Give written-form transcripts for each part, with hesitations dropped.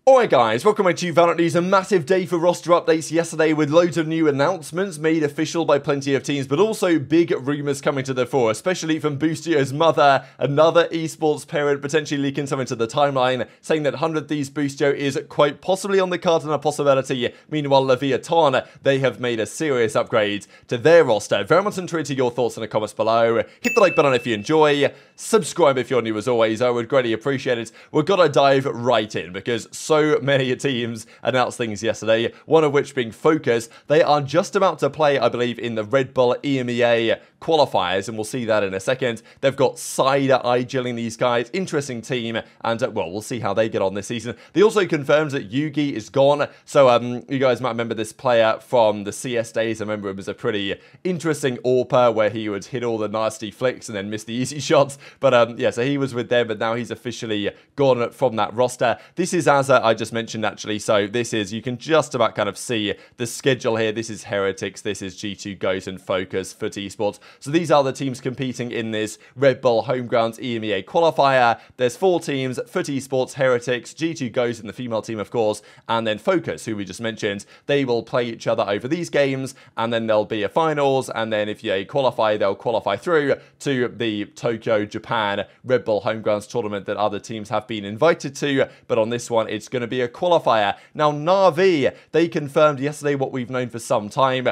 Alright guys, welcome back to Valorant News. A massive day for roster updates yesterday with loads of new announcements made official by plenty of teams, but also big rumours coming to the fore, especially from Boostio's mother, another esports parent potentially leaking something to the timeline, saying that 100 Thieves Boostio is quite possibly on the cards and a possibility. Meanwhile, Leviathan, they have made a serious upgrade to their roster. Very much intrigued to your thoughts in the comments below. Hit the like button if you enjoy. Subscribe if you're new as always. I would greatly appreciate it. We're gonna dive right in because so many teams announced things yesterday, one of which being Focus. They are just about to play, I believe, in the Red Bull EMEA qualifiers, and we'll see that in a second. They've got Cider eye-gilling these guys. Interesting team, and well, we'll see how they get on this season. They also confirmed that Yugi is gone, so you guys might remember this player from the CS days. I remember it was a pretty interesting AWPer where he would hit all the nasty flicks and then miss the easy shots, but yeah, so he was with them, but now he's officially gone from that roster. This is as I just mentioned actually, so this is, you can just about kind of see the schedule here. This is Heretics, this is G2 Ghost and Focus for Esports. So these are the teams competing in this Red Bull Homegrounds EMEA qualifier. There's 4 teams: Foot Esports, Heretics, G2 Ghost and the female team of course, and then Focus, who we just mentioned. They will play each other over these games, and then there'll be a finals, and then if you qualify, they'll qualify through to the Tokyo, Japan Red Bull Homegrounds tournament that other teams have been invited to, but on this one, it's going to be a qualifier. Now, Na'Vi, they confirmed yesterday what we've known for some time,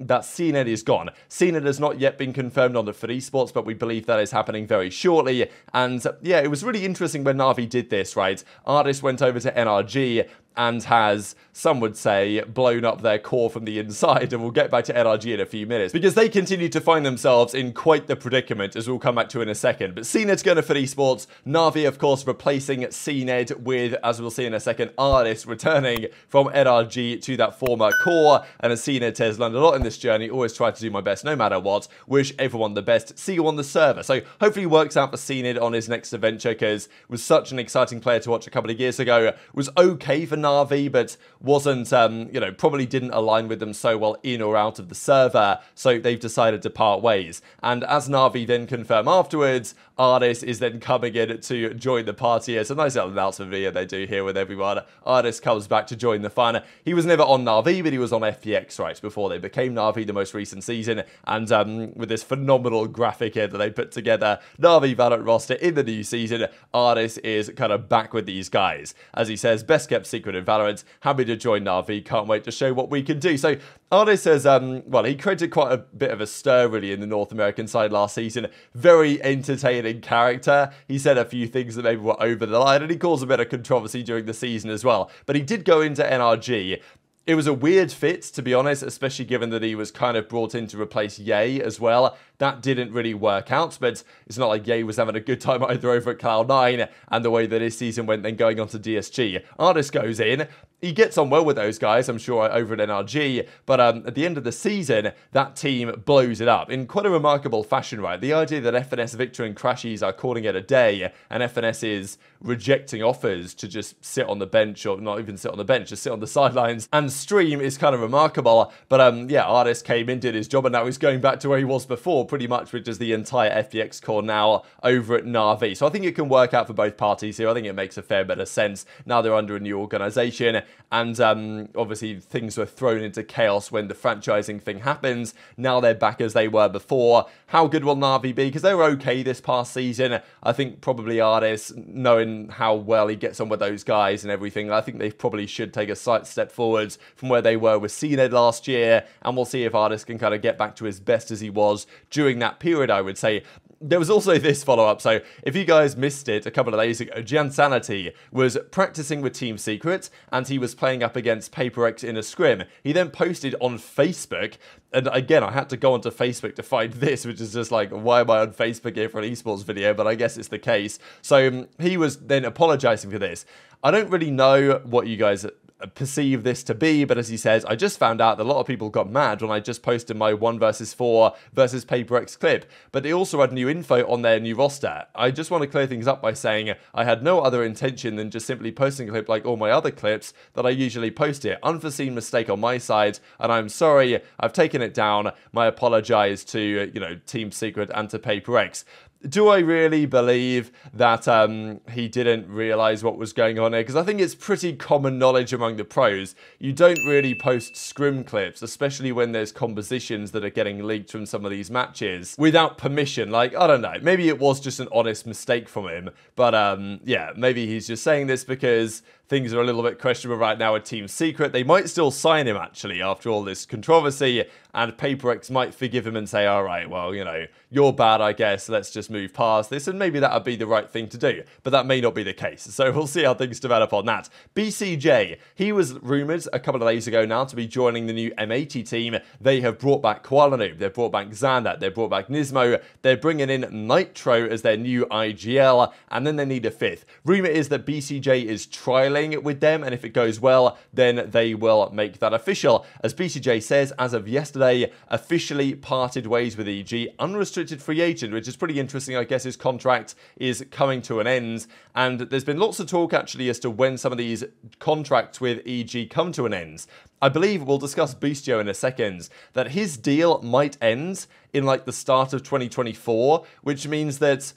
that CNED is gone. CNED has not yet been confirmed on the Foot Esports, but we believe that is happening very shortly. And yeah, it was really interesting when Na'Vi did this, right? Artist went over to NRG and has, some would say, blown up their core from the inside, and we'll get back to NRG in a few minutes, because they continue to find themselves in quite the predicament, as we'll come back to in a second. But CNED's going to Foot Esports, Na'Vi, of course, replacing CNED with, as we'll see in a second, Artist returning from NRG to that former core, and as CNED has learned a lot in this journey, always try to do my best no matter what, wish everyone the best, see you on the server. So hopefully it works out for CNED on his next adventure, because was such an exciting player to watch a couple of years ago, was okay for Na'Vi, but wasn't, you know, probably didn't align with them so well in or out of the server, so they've decided to part ways. And as Na'Vi then confirm afterwards, Artist is then coming in to join the party. It's a nice little announcement video they do here with everyone. Artist comes back to join the fun. He was never on Na'Vi, but he was on FPX, right, before they became Na'Vi the most recent season, and with this phenomenal graphic here that they put together, Na'Vi Valorant roster in the new season, Artist is kind of back with these guys. As he says, best kept secret in Valorant, happy to join Na'Vi, can't wait to show what we can do. So Artist says, well, he created quite a bit of a stir really in the North American side last season. Very entertaining character. He said a few things that maybe were over the line, and he caused a bit of controversy during the season as well. But he did go into NRG. It was a weird fit, to be honest, especially given that he was kind of brought in to replace Ye as well. That didn't really work out, but it's not like Ye was having a good time either over at Cloud9, and the way that his season went then going on to DSG. Artist goes in, he gets on well with those guys, I'm sure, over at NRG, but at the end of the season, that team blows it up in quite a remarkable fashion, right? The idea that FNS, Victor, and Crashies are calling it a day, and FNS is rejecting offers to just sit on the bench, or not even sit on the bench, just sit on the sidelines and stream is kind of remarkable. But yeah, Artist came in, did his job, and now he's going back to where he was before, pretty much, which is the entire FPX core now over at Na'Vi. So I think it can work out for both parties here. I think it makes a fair bit of sense. Now they're under a new organization, and obviously things were thrown into chaos when the franchising thing happens. Now they're back as they were before. How good will Na'Vi be? Because they were okay this past season. I think probably Artist, knowing how well he gets on with those guys and everything, I think they probably should take a slight step forwards from where they were with CNED last year, and we'll see if Artist can kind of get back to his best as he was during that period, I would say. There was also this follow-up, so if you guys missed it a couple of days ago, Jansanity was practicing with Team Secret, and he was playing up against PaperX in a scrim. He then posted on Facebook, and again, I had to go onto Facebook to find this, which is just like, why am I on Facebook here for an esports video? But I guess it's the case. So he was then apologizing for this. I don't really know what you guys perceive this to be, but as he says, I just found out that a lot of people got mad when I just posted my 1 versus 4 versus PaperX clip, but they also had new info on their new roster. I just want to clear things up by saying I had no other intention than just simply posting a clip like all my other clips that I usually post here. Unforeseen mistake on my side, and I'm sorry, I've taken it down. My apologize to, you know, Team Secret and to PaperX. do I really believe that he didn't realize what was going on here? Because I think it's pretty common knowledge among the pros. You don't really post scrim clips, especially when there's compositions that are getting leaked from some of these matches without permission. Like, I don't know, maybe it was just an honest mistake from him. But yeah, maybe he's just saying this because things are a little bit questionable right now with Team Secret. They might still sign him, actually, after all this controversy, and PaperX might forgive him and say, all right, well, you know, you're bad, I guess, let's just move past this, and maybe that would be the right thing to do, but that may not be the case, so we'll see how things develop on that. BCJ, he was rumoured a couple of days ago now to be joining the new M80 team. They have brought back Kuala they've brought back Xander, they've brought back Nismo, they're bringing in Nitro as their new IGL, and then they need a fifth. Rumour is that BCJ is trialling with them, and if it goes well, then they will make that official. As BCJ says, as of yesterday, officially parted ways with EG, unrestricted free agent, which is pretty interesting. I guess his contract is coming to an end, and there's been lots of talk actually as to when some of these contracts with EG come to an end. I believe we'll discuss Boostio in a second, that his deal might end in like the start of 2024, which means that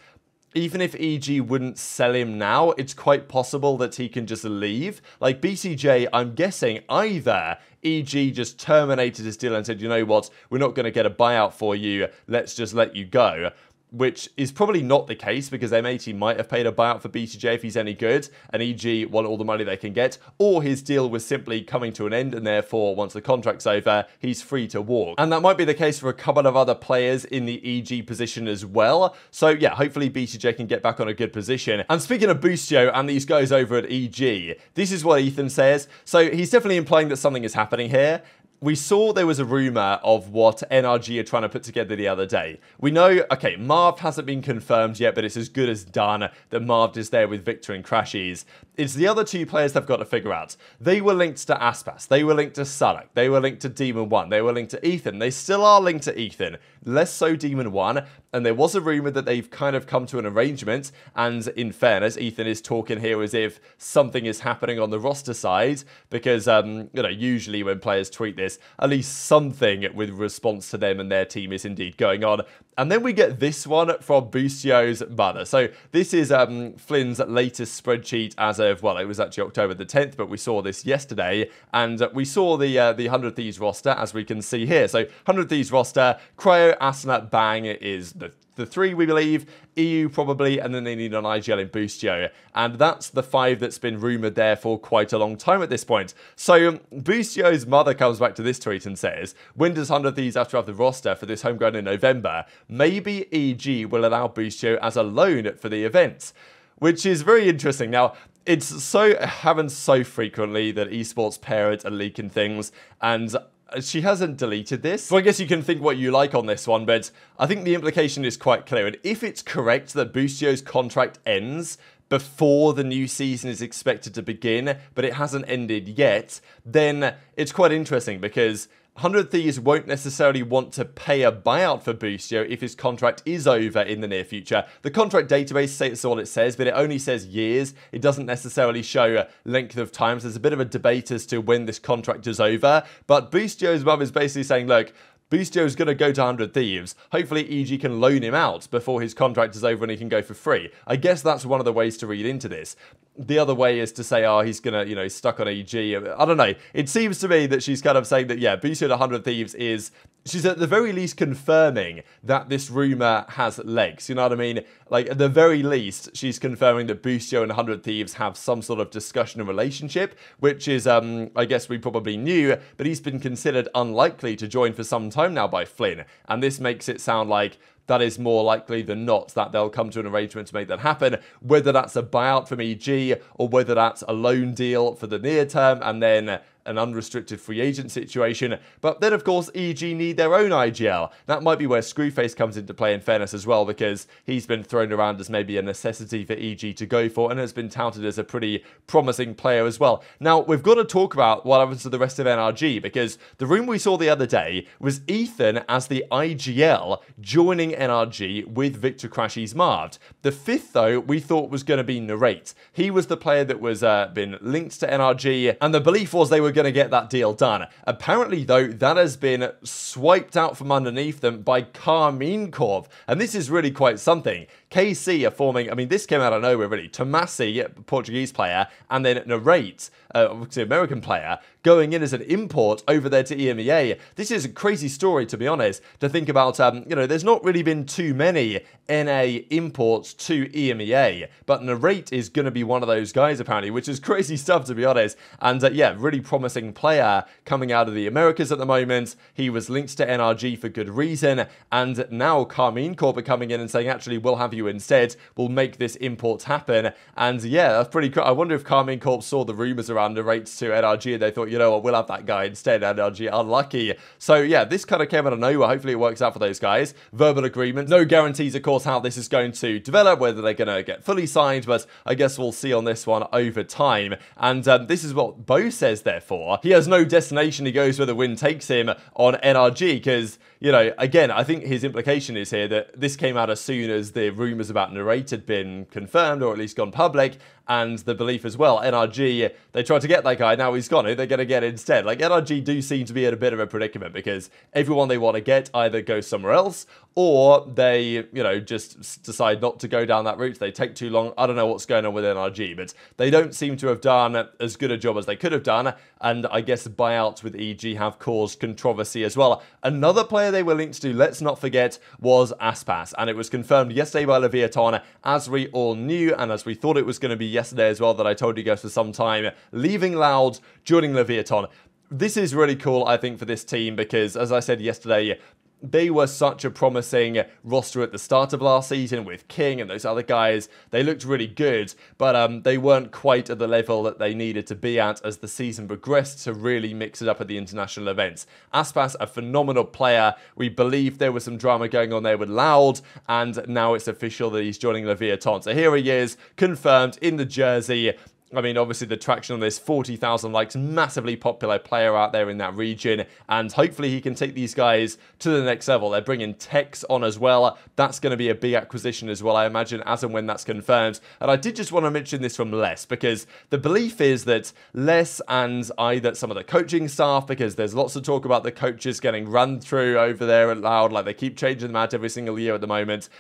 even if EG wouldn't sell him now, it's quite possible that he can just leave. Like BCJ, I'm guessing either EG just terminated his deal and said, you know what, we're not going to get a buyout for you, let's just let you go. Which is probably not the case, because M80 might have paid a buyout for BCJ if he's any good, and EG want all the money they can get, or his deal was simply coming to an end, and therefore, once the contract's over, he's free to walk. And that might be the case for a couple of other players in the EG position as well. So yeah, hopefully BCJ can get back on a good position. And speaking of Boostio and these guys over at EG, this is what Ethan says. So he's definitely implying that something is happening here. We saw there was a rumour of what NRG are trying to put together the other day. We know, okay, Marv hasn't been confirmed yet, but it's as good as done that Marv is there with Victor and Crashies. It's the other two players they've got to figure out. They were linked to Aspas, they were linked to Salak, they were linked to Demon 1, they were linked to Ethan. They still are linked to Ethan, less so Demon 1, and there was a rumour that they've kind of come to an arrangement, and in fairness, Ethan is talking here as if something is happening on the roster side, because, you know, usually when players tweet this, at least something with response to them and their team is indeed going on. And then we get this one from Boostio's mother. So this is Flynn's latest spreadsheet as of, well, it was actually October the 10th, but we saw this yesterday. And we saw the 100 Thieves roster, as we can see here. So 100 Thieves roster, Cryo, Asnat, Bang is the three, we believe, EU probably, and then they need an IGL in Boostio. And that's the 5 that's been rumoured there for quite a long time at this point. So Boostio's mother comes back to this tweet and says, when does 100 Thieves have to have the roster for this homegrown in November? Maybe EG will allow Boostio as a loan for the event. Which is very interesting. Now, it's happens so frequently that esports parents are leaking things, and she hasn't deleted this. So I guess you can think what you like on this one, but I think the implication is quite clear. And if it's correct that Boostio's contract ends before the new season is expected to begin, but it hasn't ended yet, then it's quite interesting, because 100 Thieves won't necessarily want to pay a buyout for Boostio if his contract is over in the near future. The contract database says all it says, but it only says years. It doesn't necessarily show length of time. So there's a bit of a debate as to when this contract is over. But Boostio's mum is basically saying, look, Boostio's going to go to 100 Thieves. Hopefully EG can loan him out before his contract is over and he can go for free. I guess that's one of the ways to read into this. The other way is to say, oh, he's going to, you know, stuck on EG. I don't know. It seems to me that she's kind of saying that, yeah, Boostio to 100 Thieves is, she's at the very least confirming that this rumour has legs. You know what I mean? Like, at the very least, she's confirming that Boostio and 100 Thieves have some sort of discussion and relationship, which is, I guess we probably knew, but he's been considered unlikely to join for some time now by Flynn. And this makes it sound like that is more likely than not that they'll come to an arrangement to make that happen, whether that's a buyout from EG or whether that's a loan deal for the near term and then an unrestricted free agent situation. But then, of course, EG need their own IGL. That might be where Screwface comes into play, in fairness, as well, because he's been thrown around as maybe a necessity for EG to go for and has been touted as a pretty promising player as well. Now, we've got to talk about what happens to the rest of NRG, because the room we saw the other day was Ethan as the IGL joining NRG with Victor Crashies Marved. The 5th, though, we thought was going to be Narrate. He was the player that was been linked to NRG, and the belief was they were going to get that deal done. Apparently, though, that has been swiped out from underneath them by Karmine Corp, and this is really quite something. KC are forming, I mean, this came out of nowhere, really. Tomasi, Portuguese player, and then Narate, obviously American player, going in as an import over there to EMEA. This is a crazy story, to be honest, to think about. There's not really been too many NA imports to EMEA, but Narate is going to be one of those guys, apparently, which is crazy stuff, to be honest. And yeah, really promising player coming out of the Americas at the moment. He was linked to NRG for good reason, and now Karmine Corp are coming in and saying, actually, we'll have you instead. We'll make this import happen. And yeah, that's pretty cool. I wonder if Karmine Corp saw the rumors around Narate to NRG and they thought, you know what, we'll have that guy instead. NRG unlucky. So yeah, this kind of came out of nowhere. Hopefully it works out for those guys. Verbal agreement. No guarantees, of course, how this is going to develop, whether they're going to get fully signed, but I guess we'll see on this one over time. And this is what Bo says, therefore. He has no destination. He goes where the wind takes him on NRG because, you know, again, I think his implication is here that this came out as soon as the rumors about Narate had been confirmed or at least gone public, and the belief as well, NRG, they tried to get that guy, now he's gone, who they're going to get instead. Like, NRG do seem to be in a bit of a predicament because everyone they want to get either goes somewhere else or they, you know, just decide not to go down that route. They take too long. I don't know what's going on with NRG, but they don't seem to have done as good a job as they could have done, and I guess buyouts with EG have caused controversy as well. Another player they were linked to, let's not forget, was Aspas, and it was confirmed yesterday by Leviathan, as we all knew, and as we thought it was going to be yesterday as well, that I told you guys for some time, leaving Loud, joining Leviathan. This is really cool, I think, for this team because, as I said yesterday, they were such a promising roster at the start of last season with King and those other guys. They looked really good, but they weren't quite at the level that they needed to be at as the season progressed to really mix it up at the international events. Aspas, a phenomenal player. We believe there was some drama going on there with Loud, and now it's official that he's joining Leviathan. So here he is, confirmed in the jersey. I mean, obviously the traction on this, 40,000 likes, massively popular player out there in that region, and hopefully he can take these guys to the next level. They're bringing Tex on as well. That's going to be a big acquisition as well, I imagine, as and when that's confirmed. And I did just want to mention this from Les, because the belief is that Les and either some of the coaching staff, because there's lots of talk about the coaches getting run through over there at Loud, like they keep changing them out every single year at the moment.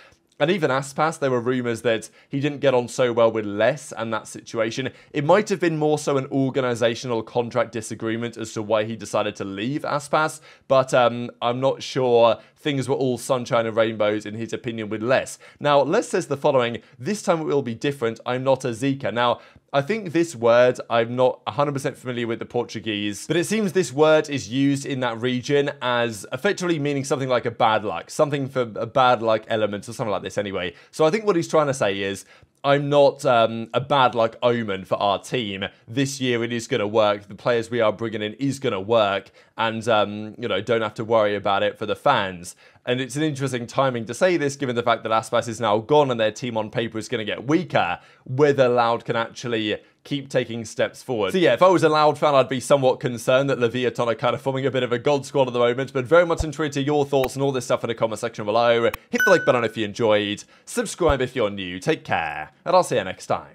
And even Aspas, there were rumours that he didn't get on so well with Les and that situation. It might have been more so an organisational contract disagreement as to why he decided to leave Aspas, but I'm not sure things were all sunshine and rainbows in his opinion with Les. Now, Les says the following: this time it will be different, I'm not a Zika. Now, I think this word, I'm not 100% familiar with the Portuguese, but it seems this word is used in that region as effectively meaning something like a bad luck, something for a bad luck element or something like this anyway. So I think what he's trying to say is, I'm not a bad luck omen for our team. This year it is going to work. The players we are bringing in is going to work, and you know, don't have to worry about it for the fans. And it's an interesting timing to say this, given the fact that Aspas is now gone and their team on paper is going to get weaker, whether Loud can actually keep taking steps forward. So yeah, if I was a Loud fan, I'd be somewhat concerned that Leviathan are kind of forming a bit of a god squad at the moment, but very much intrigued to your thoughts and all this stuff in the comment section below. Hit the like button if you enjoyed, subscribe if you're new, take care, and I'll see you next time.